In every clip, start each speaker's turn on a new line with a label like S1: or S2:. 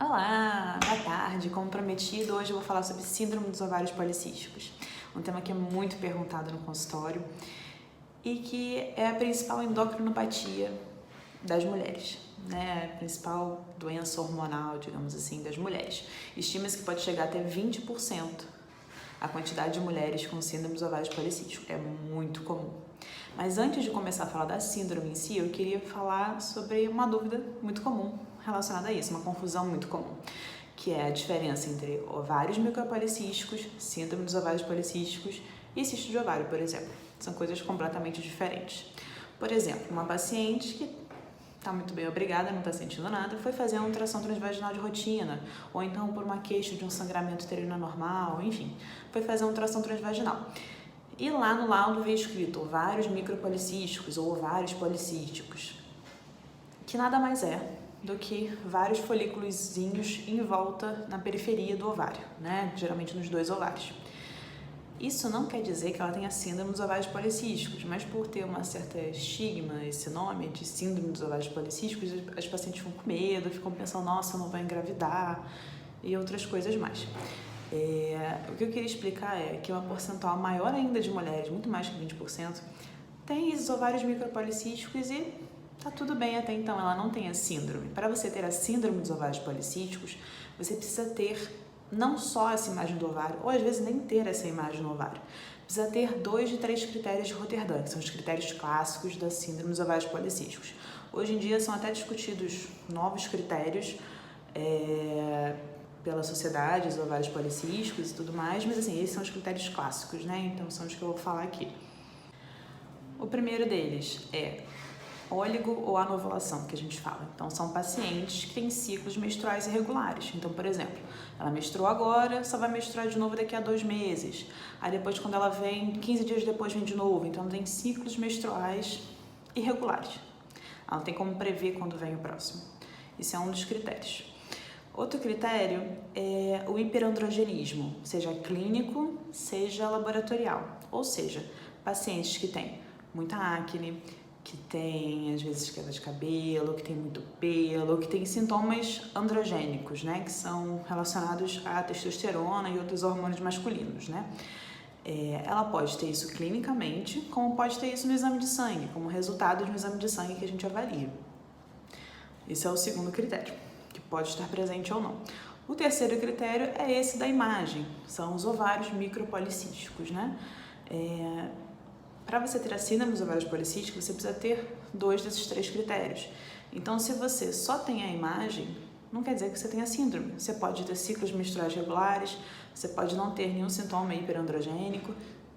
S1: Olá, boa tarde. Como prometido, hoje eu vou falar sobre síndrome dos ovários policísticos, um tema que é muito perguntado no consultório e que é a principal endocrinopatia das mulheres, né? A principal doença hormonal, digamos assim, das mulheres. Estima-se que pode chegar até 20% a quantidade de mulheres com síndrome dos ovários policísticos. É muito comum. Mas antes de começar a falar da síndrome em si, eu queria falar sobre uma dúvida muito comum relacionada a isso, uma confusão muito comum, que é a diferença entre ovários micropolicísticos, síndrome dos ovários policísticos e cisto de ovário, por exemplo. São coisas completamente diferentes. Por exemplo, uma paciente que está muito bem, obrigada, não está sentindo nada, foi fazer uma ultrassom transvaginal de rotina, ou então por uma queixa de um sangramento uterino anormal, enfim, foi fazer uma ultrassom transvaginal. E lá no laudo veio escrito ovários micropolicísticos ou ovários policísticos, que nada mais é do que vários folículozinhos em volta na periferia do ovário, né? Geralmente nos dois ovários. Isso não quer dizer que ela tenha síndrome dos ovários policísticos, mas por ter uma certa estigma, esse nome de síndrome dos ovários policísticos, as pacientes ficam com medo, ficam pensando, nossa, eu não vou engravidar e outras coisas mais. O que eu queria explicar é que uma percentual maior ainda de mulheres, muito mais que 20%, tem esses ovários micropolicísticos e tá tudo bem até então, ela não tem a síndrome. Para você ter a síndrome dos ovários policísticos, você precisa ter não só essa imagem do ovário, ou às vezes nem ter essa imagem no ovário. Precisa ter 2 de 3 critérios de Rotterdam, que são os critérios clássicos da síndrome dos ovários policísticos. Hoje em dia são até discutidos novos critérios pela sociedade, os ovários policísticos e tudo mais, mas assim, esses são os critérios clássicos, né? Então são os que eu vou falar aqui. O primeiro deles é óligo ou anovulação, que a gente fala. Então, são pacientes que têm ciclos menstruais irregulares. Então, por exemplo, ela menstruou agora, só vai menstruar de novo daqui a 2 meses. Aí depois, quando ela vem, 15 dias depois vem de novo. Então, ela tem ciclos menstruais irregulares. Ela não tem como prever quando vem o próximo. Isso é um dos critérios. Outro critério é o hiperandrogenismo, seja clínico, seja laboratorial. Ou seja, pacientes que têm muita acne, que tem, às vezes, queda de cabelo, que tem muito pelo, que tem sintomas androgênicos, né? Que são relacionados à testosterona e outros hormônios masculinos, né? Ela pode ter isso clinicamente, como pode ter isso no exame de sangue, como resultado de um exame de sangue que a gente avalia. Esse é o segundo critério, que pode estar presente ou não. O terceiro critério é esse da imagem, são os ovários micropolicísticos, né? Para você ter a síndrome dos ovários policísticos, você precisa ter 2 desses 3 critérios. Então, se você só tem a imagem, não quer dizer que você tenha síndrome. Você pode ter ciclos menstruais regulares, você pode não ter nenhum sintoma hiperandrogênico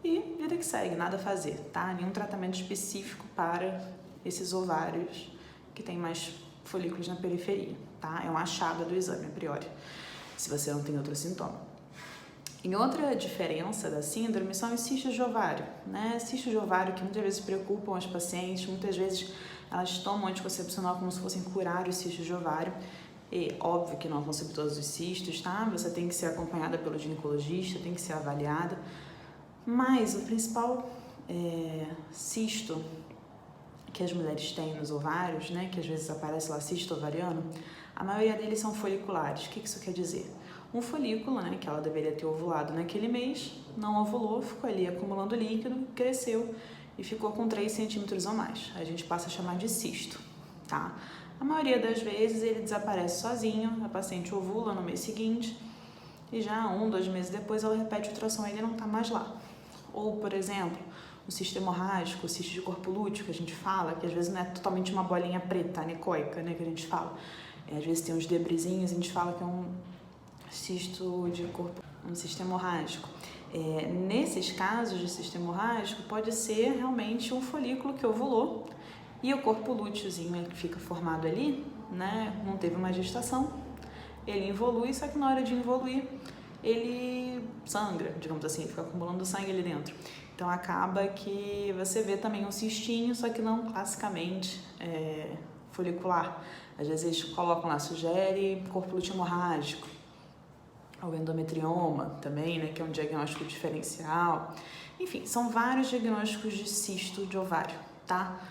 S1: e vida que segue, nada a fazer, tá? Nenhum tratamento específico para esses ovários que têm mais folículos na periferia, tá? É um achado do exame a priori, se você não tem outro sintoma. E outra diferença da síndrome são os cistos de ovário, né? Cistos de ovário que muitas vezes preocupam as pacientes, muitas vezes elas tomam anticoncepcional como se fossem curar os cistos de ovário. E óbvio que não acontece todos os cistos, tá? Você tem que ser acompanhada pelo ginecologista, tem que ser avaliada. Mas o principal cisto que as mulheres têm nos ovários, né? Que às vezes aparece lá cisto ovariano, a maioria deles são foliculares. O que isso quer dizer? Um folículo, né, que ela deveria ter ovulado naquele mês, não ovulou, ficou ali acumulando líquido, cresceu e ficou com 3 centímetros ou mais. A gente passa a chamar de cisto, tá? A maioria das vezes ele desaparece sozinho, a paciente ovula no mês seguinte e já 1, 2 meses depois ela repete o ultrassom e ele não tá mais lá. Ou, por exemplo, o cisto hemorrágico, o cisto de corpo lúteo, que a gente fala, que às vezes não é totalmente uma bolinha preta, anecoica, né, que a gente fala. Às vezes tem uns debrizinhos, a gente fala que é um cisto de corpo, um cisto hemorrágico. Nesses casos de cisto hemorrágico, pode ser realmente um folículo que ovulou e o corpo lúteozinho que fica formado ali, né, não teve uma gestação, ele involui, só que na hora de involuir, ele sangra, digamos assim, fica acumulando sangue ali dentro. Então acaba que você vê também um cistinho, só que não classicamente folicular. Às vezes eles colocam lá, sugere corpo lúteo hemorrágico, ou endometrioma também, né, que é um diagnóstico diferencial. Enfim, são vários diagnósticos de cisto de ovário, tá?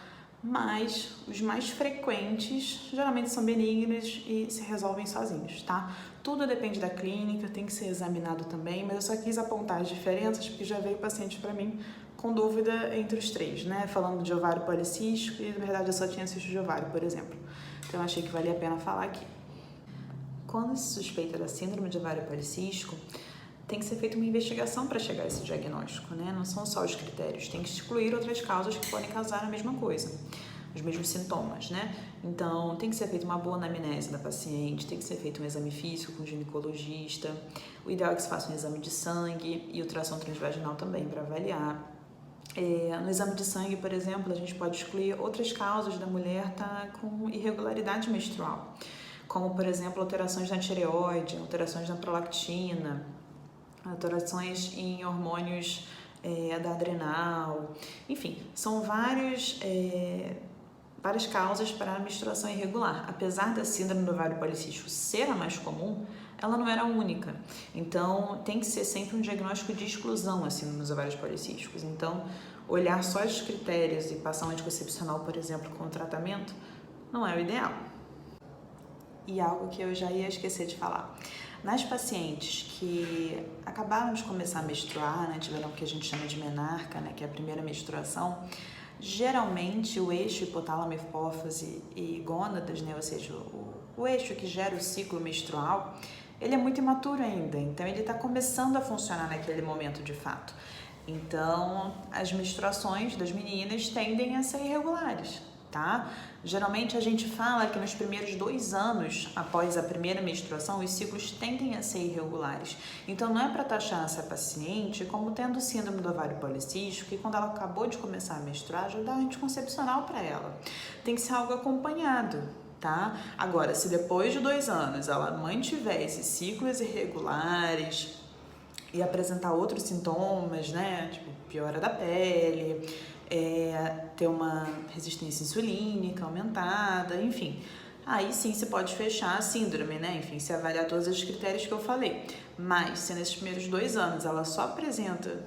S1: mas os mais frequentes geralmente são benignos e se resolvem sozinhos, tá? Tudo depende da clínica, tem que ser examinado também, mas eu só quis apontar as diferenças porque já veio paciente para mim com dúvida entre os três, né? Falando de ovário policístico e, na verdade, eu só tinha cisto de ovário, por exemplo. Então, eu achei que valia a pena falar aqui. Quando se suspeita da síndrome de ovário policístico, tem que ser feita uma investigação para chegar a esse diagnóstico, né? Não são só os critérios, tem que excluir outras causas que podem causar a mesma coisa, os mesmos sintomas, né? Então, tem que ser feita uma boa anamnese da paciente, tem que ser feito um exame físico com o ginecologista, o ideal é que se faça um exame de sangue e ultrassom transvaginal também para avaliar. No exame de sangue, por exemplo, a gente pode excluir outras causas da mulher estar com irregularidade menstrual, como, por exemplo, alterações na tireoide, alterações na prolactina, alterações em hormônios da adrenal, enfim, são várias causas para a menstruação irregular. Apesar da síndrome do ovário policístico ser a mais comum, ela não era a única. Então, tem que ser sempre um diagnóstico de exclusão a síndrome dos ovários policísticos. Então, olhar só os critérios e passar um anticoncepcional, por exemplo, com o tratamento, não é o ideal. E algo que eu já ia esquecer de falar. Nas pacientes que acabaram de começar a menstruar, né, tiveram o que a gente chama de menarca, né, que é a primeira menstruação, geralmente o eixo hipotálamo-hipófise e gônadas, né, ou seja, o eixo que gera o ciclo menstrual, ele é muito imaturo ainda, então ele está começando a funcionar naquele momento de fato. Então, as menstruações das meninas tendem a ser irregulares, tá? Geralmente a gente fala que nos primeiros 2 anos após a primeira menstruação, os ciclos tendem a ser irregulares. Então, não é para taxar essa paciente como tendo síndrome do ovário policístico, que quando ela acabou de começar a menstruar, já dá anticoncepcional para ela. Tem que ser algo acompanhado, tá? Agora, se depois de 2 anos ela mantiver esses ciclos irregulares e apresentar outros sintomas, né? Tipo, piora da pele, ter uma resistência insulínica aumentada, enfim. Aí sim você pode fechar a síndrome, né? Enfim, se avaliar todos os critérios que eu falei. Mas se nesses primeiros 2 anos ela só apresenta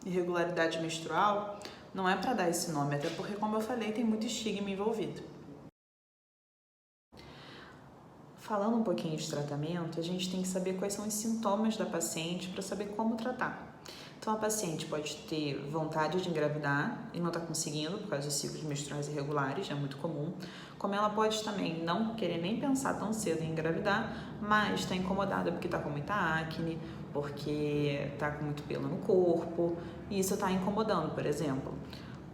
S1: irregularidade menstrual, não é para dar esse nome, até porque, como eu falei, tem muito estigma envolvido. Falando um pouquinho de tratamento, a gente tem que saber quais são os sintomas da paciente para saber como tratar. Então, a paciente pode ter vontade de engravidar e não está conseguindo por causa dos ciclos menstruais irregulares, é muito comum. Como ela pode também não querer nem pensar tão cedo em engravidar, mas está incomodada porque está com muita acne, porque está com muito pelo no corpo, e isso está incomodando, por exemplo.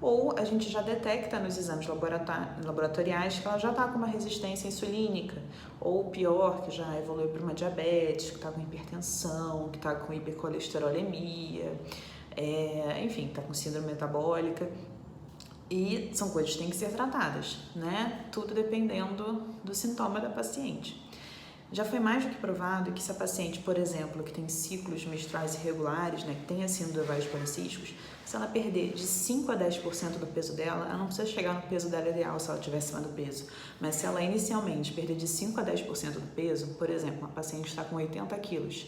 S1: Ou a gente já detecta nos exames laboratoriais que ela já está com uma resistência insulínica, ou pior, que já evoluiu para uma diabetes, que está com hipertensão, que está com hipercolesterolemia, enfim, está com síndrome metabólica. E são coisas que têm que ser tratadas, né? Tudo dependendo do sintoma da paciente. Já foi mais do que provado que se a paciente, por exemplo, que tem ciclos menstruais irregulares, né, que tem a síndrome de ovários policísticos, se ela perder de 5 a 10% do peso dela, ela não precisa chegar no peso dela ideal se ela estiver acima do peso, mas se ela inicialmente perder de 5 a 10% do peso, por exemplo, uma paciente está com 80 quilos,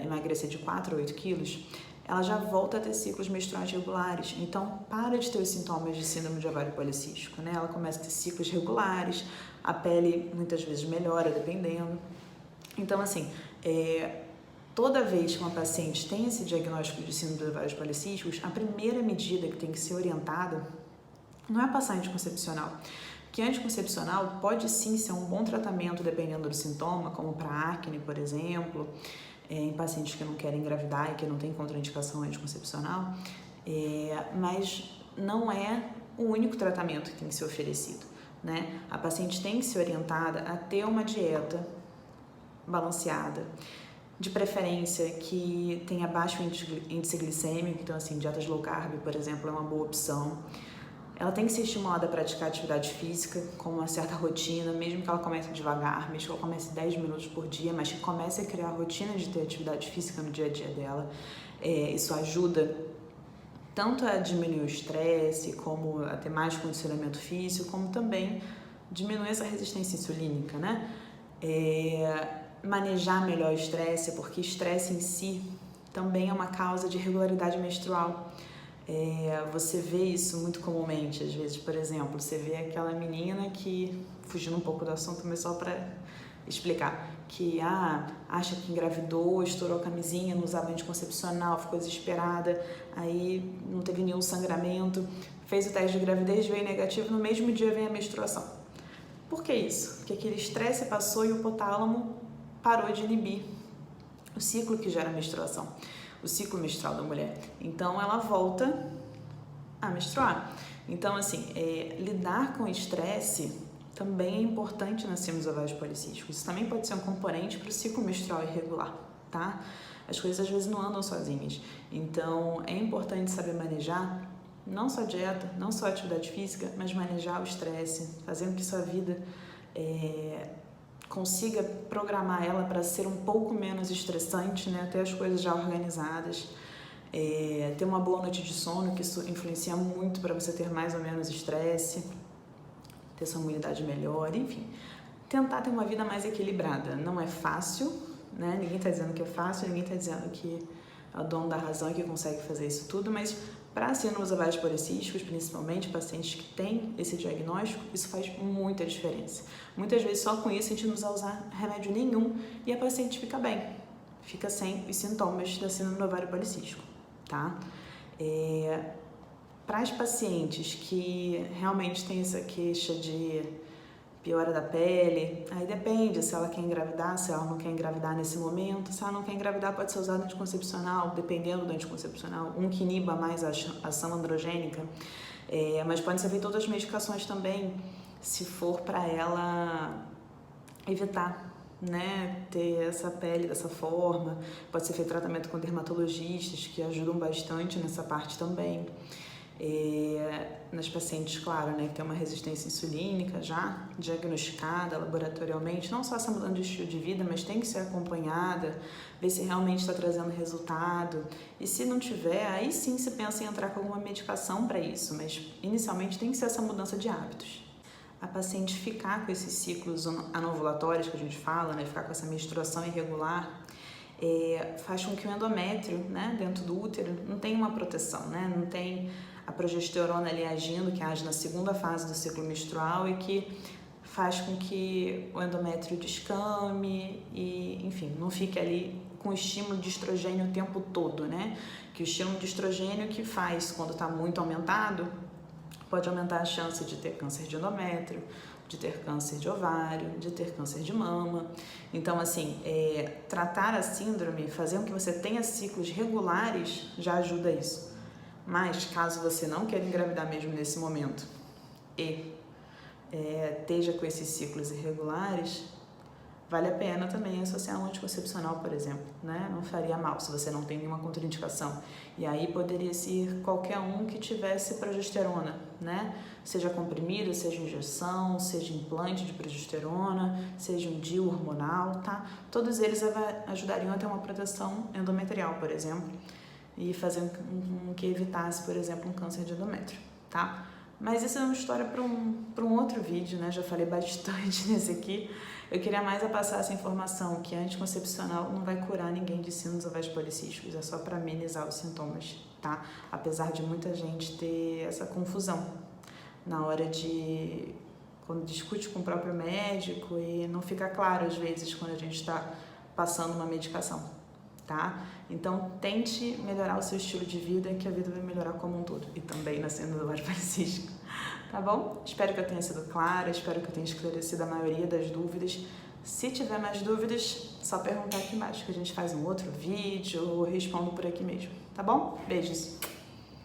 S1: emagrecer de 4 a 8 quilos, ela já volta a ter ciclos menstruais regulares. Então, para de ter os sintomas de síndrome de ovário policístico, né? Ela começa a ter ciclos regulares, a pele muitas vezes melhora, dependendo. Então, assim, toda vez que uma paciente tem esse diagnóstico de síndrome de ovários policísticos, a primeira medida que tem que ser orientada não é passar anticoncepcional. Porque anticoncepcional pode sim ser um bom tratamento dependendo do sintoma, como para acne, por exemplo, em pacientes que não querem engravidar e que não têm contraindicação anticoncepcional, mas não é o único tratamento que tem que ser oferecido, né? A paciente tem que ser orientada a ter uma dieta balanceada, de preferência que tenha baixo índice glicêmico, então assim, dietas low carb, por exemplo, é uma boa opção. Ela tem que ser estimulada a praticar atividade física com uma certa rotina, mesmo que ela comece devagar, mesmo que ela comece 10 minutos por dia, mas que comece a criar a rotina de ter atividade física no dia a dia dela. Isso ajuda tanto a diminuir o estresse, como a ter mais condicionamento físico, como também diminuir essa resistência insulínica, né? Manejar melhor o estresse, porque estresse em si também é uma causa de irregularidade menstrual. Você vê isso muito comumente, às vezes, por exemplo, você vê aquela menina que, fugindo um pouco do assunto, mas só para explicar, que acha que engravidou, estourou a camisinha, não usava anticoncepcional, ficou desesperada, aí não teve nenhum sangramento, fez o teste de gravidez, veio negativo, no mesmo dia vem a menstruação. Por que isso? Porque aquele estresse passou e o hipotálamo parou de inibir o ciclo que gera a menstruação, o ciclo menstrual da mulher. Então ela volta a menstruar. Então, assim, lidar com o estresse também é importante nas síndromes ovários policísticos. Isso também pode ser um componente para o ciclo menstrual irregular, tá? As coisas às vezes não andam sozinhas. Então, é importante saber manejar não só dieta, não só atividade física, mas manejar o estresse, fazendo que sua vida consiga programar ela para ser um pouco menos estressante, né? Ter as coisas já organizadas. Ter uma boa noite de sono, que isso influencia muito para você ter mais ou menos estresse, ter sua imunidade melhor, enfim. Tentar ter uma vida mais equilibrada. Não é fácil, né? Ninguém está dizendo que é fácil, ninguém está dizendo que é o dono da razão e que consegue fazer isso tudo, mas para síndromes ovários policísticos, principalmente pacientes que têm esse diagnóstico, isso faz muita diferença. Muitas vezes só com isso a gente não precisa usar remédio nenhum e a paciente fica bem, fica sem os sintomas da síndrome do ovário policístico, tá? Para as pacientes que realmente têm essa queixa de piora da pele, aí depende se ela quer engravidar, se ela não quer engravidar nesse momento. Se ela não quer engravidar, pode ser usado anticoncepcional, dependendo do anticoncepcional, um que iniba mais a ação androgênica, mas podem ser feitas outras medicações também, se for para ela evitar, né, ter essa pele dessa forma. Pode ser feito tratamento com dermatologistas, que ajudam bastante nessa parte também. Nas pacientes, claro, né, que tem uma resistência insulínica já diagnosticada laboratorialmente, não só essa mudança de estilo de vida, mas tem que ser acompanhada, ver se realmente está trazendo resultado, e se não tiver, aí sim se pensa em entrar com alguma medicação para isso, mas inicialmente tem que ser essa mudança de hábitos. A paciente ficar com esses ciclos anovulatórios que a gente fala, né, ficar com essa menstruação irregular, faz com que o endométrio, né, dentro do útero não tenha uma proteção, né, não tem a progesterona ali agindo, que age na segunda fase do ciclo menstrual e que faz com que o endométrio descame e, enfim, não fique ali com estímulo de estrogênio o tempo todo, né? Que o estímulo de estrogênio que faz, quando está muito aumentado, pode aumentar a chance de ter câncer de endométrio, de ter câncer de ovário, de ter câncer de mama. Então, assim, tratar a síndrome, fazer com que você tenha ciclos regulares, já ajuda isso. Mas, caso você não queira engravidar mesmo nesse momento e esteja com esses ciclos irregulares, vale a pena também associar um anticoncepcional, por exemplo, né? Não faria mal se você não tem nenhuma contraindicação. E aí poderia ser qualquer um que tivesse progesterona, né? Seja comprimido, seja injeção, seja implante de progesterona, seja um DIU hormonal, tá? Todos eles ajudariam a ter uma proteção endometrial, por exemplo, e fazer com que evitasse, por exemplo, um câncer de endométrio, tá? Mas isso é uma história para um outro vídeo, né? Já falei bastante nesse aqui. Eu queria mais passar essa informação, que a anticoncepcional não vai curar ninguém de síndromes ovários policísticos, é só para amenizar os sintomas, tá? Apesar de muita gente ter essa confusão na hora de... quando discute com o próprio médico e não fica claro, às vezes, quando a gente está passando uma medicação, tá? Então, tente melhorar o seu estilo de vida, que a vida vai melhorar como um todo. E também na síndrome do ovário policístico. Tá bom? Espero que eu tenha sido clara, espero que eu tenha esclarecido a maioria das dúvidas. Se tiver mais dúvidas, só perguntar aqui embaixo, que a gente faz um outro vídeo ou respondo por aqui mesmo. Tá bom? Beijos!